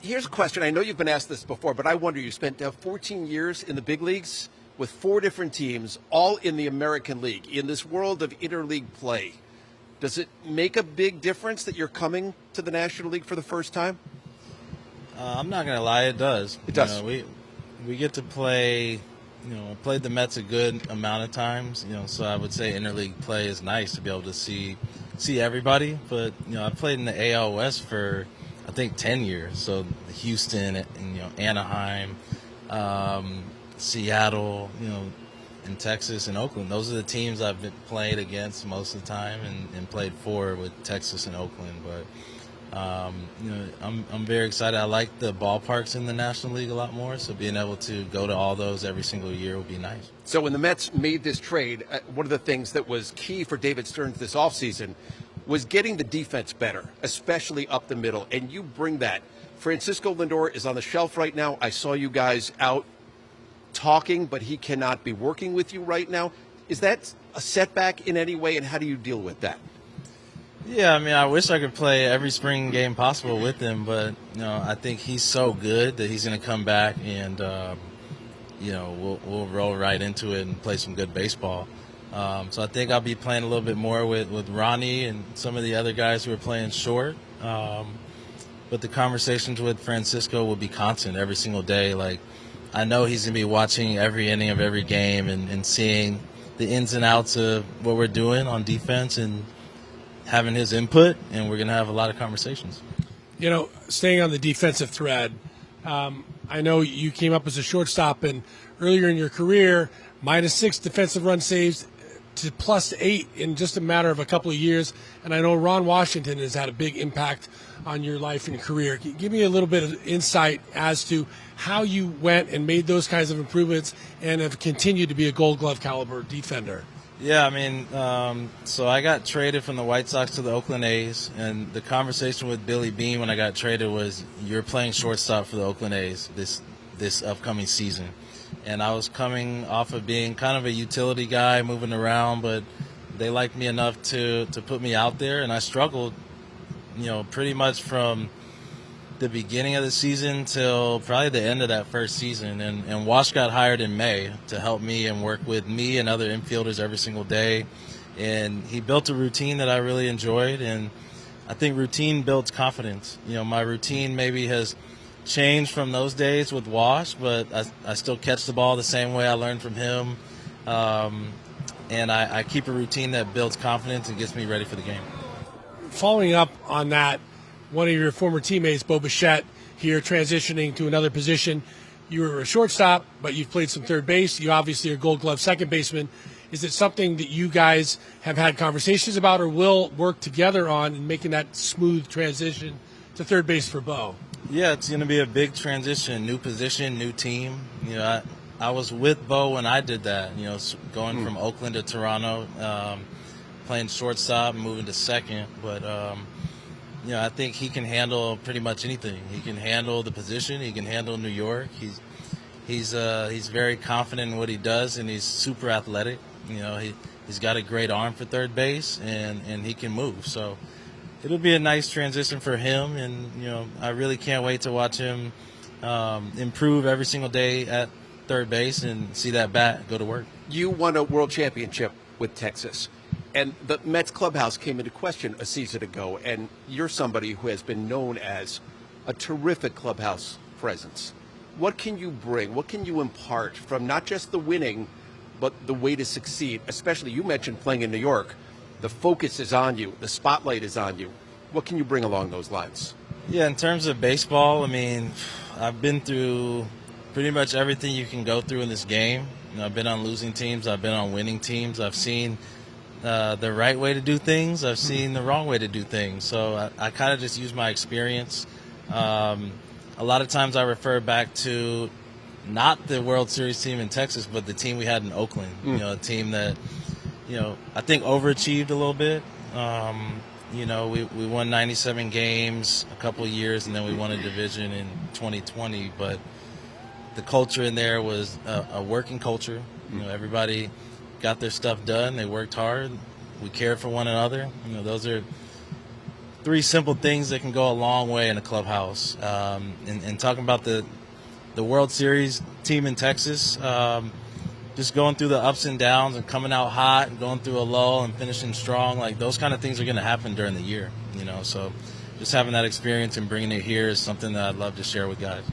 Here's a question. I know you've been asked this before, but I wonder, you spent 14 years in the big leagues with 4 different teams, all in the American League. In this world of interleague play, does it make a big difference that you're coming to the National League for the first time? I'm not going to lie, it does. It does. We get to play, played the Mets a good amount of times, so I would say interleague play is nice to be able to see everybody. But, I played in the AL West for, I think, 10 years. So Houston and, Anaheim, Seattle, in Texas and Oakland. Those are the teams I've played against most of the time and played for with Texas and Oakland. But, I'm very excited. I like the ballparks in the National League a lot more, so being able to go to all those every single year would be nice. So when the Mets made this trade, one of the things that was key for David Stearns this offseason was getting the defense better, especially up the middle, and you bring that. Francisco Lindor is on the shelf right now. I saw you guys out talking, but he cannot be working with you right now. Is that a setback in any way, and how do you deal with that? Yeah, I wish I could play every spring game possible with him, but I think he's so good that he's going to come back and we'll roll right into it and play some good baseball. So I think I'll be playing a little bit more with Ronnie and some of the other guys who are playing short. But the conversations with Francisco will be constant every single day. Like, I know he's going to be watching every inning of every game and seeing the ins and outs of what we're doing on defense and having his input, and we're going to have a lot of conversations. Staying on the defensive thread, I know you came up as a shortstop, and earlier in your career, -6 defensive run saves to +8 in just a matter of a couple of years. And I know Ron Washington has had a big impact on your life and career. Can you give me a little bit of insight as to how you went and made those kinds of improvements and have continued to be a Gold Glove caliber defender? Yeah, so I got traded from the White Sox to the Oakland A's, and the conversation with Billy Beane when I got traded was, you're playing shortstop for the Oakland A's this upcoming season. And I was coming off of being kind of a utility guy, moving around, but they liked me enough to put me out there, and I struggled, pretty much from the beginning of the season till probably the end of that first season. And Wash got hired in May to help me and work with me and other infielders every single day. And he built a routine that I really enjoyed, and I think routine builds confidence. My routine maybe has changed from those days with Wash, but I still catch the ball the same way I learned from him. And I keep a routine that builds confidence and gets me ready for the game. Following up on that, one of your former teammates, Bo Bichette, here transitioning to another position. You were a shortstop, but you've played some third base. You obviously are a Gold Glove second baseman. Is it something that you guys have had conversations about or will work together on in making that smooth transition to third base for Bo? Yeah, it's going to be a big transition, new position, new team. I was with Bo when I did that, going from Oakland to Toronto, playing shortstop and moving to second. But, I think he can handle pretty much anything. He can handle the position. He can handle New York. He's very confident in what he does, and he's super athletic. He's got a great arm for third base, and he can move. So it'll be a nice transition for him, and I really can't wait to watch him improve every single day at third base and see that bat go to work. You won a world championship with Texas, and the Mets clubhouse came into question a season ago, and you're somebody who has been known as a terrific clubhouse presence. What can you bring? What can you impart from not just the winning, but the way to succeed? Especially, you mentioned playing in New York. The focus is on you. The spotlight is on you. What can you bring along those lines? Yeah, in terms of baseball, I've been through pretty much everything you can go through in this game. I've been on losing teams. I've been on winning teams. I've seen the right way to do things. I've seen the wrong way to do things. So I kind of just use my experience. A lot of times I refer back to not the World Series team in Texas, but the team we had in Oakland. A team that, I think overachieved a little bit. We won 97 games a couple of years, and then we won a division in 2020. But the culture in there was a working culture. Everybody got their stuff done. They worked hard. We cared for one another. Those are three simple things that can go a long way in a clubhouse. And talking about the World Series team in Texas, just going through the ups and downs and coming out hot and going through a lull and finishing strong, like those kind of things are going to happen during the year, So just having that experience and bringing it here is something that I'd love to share with guys.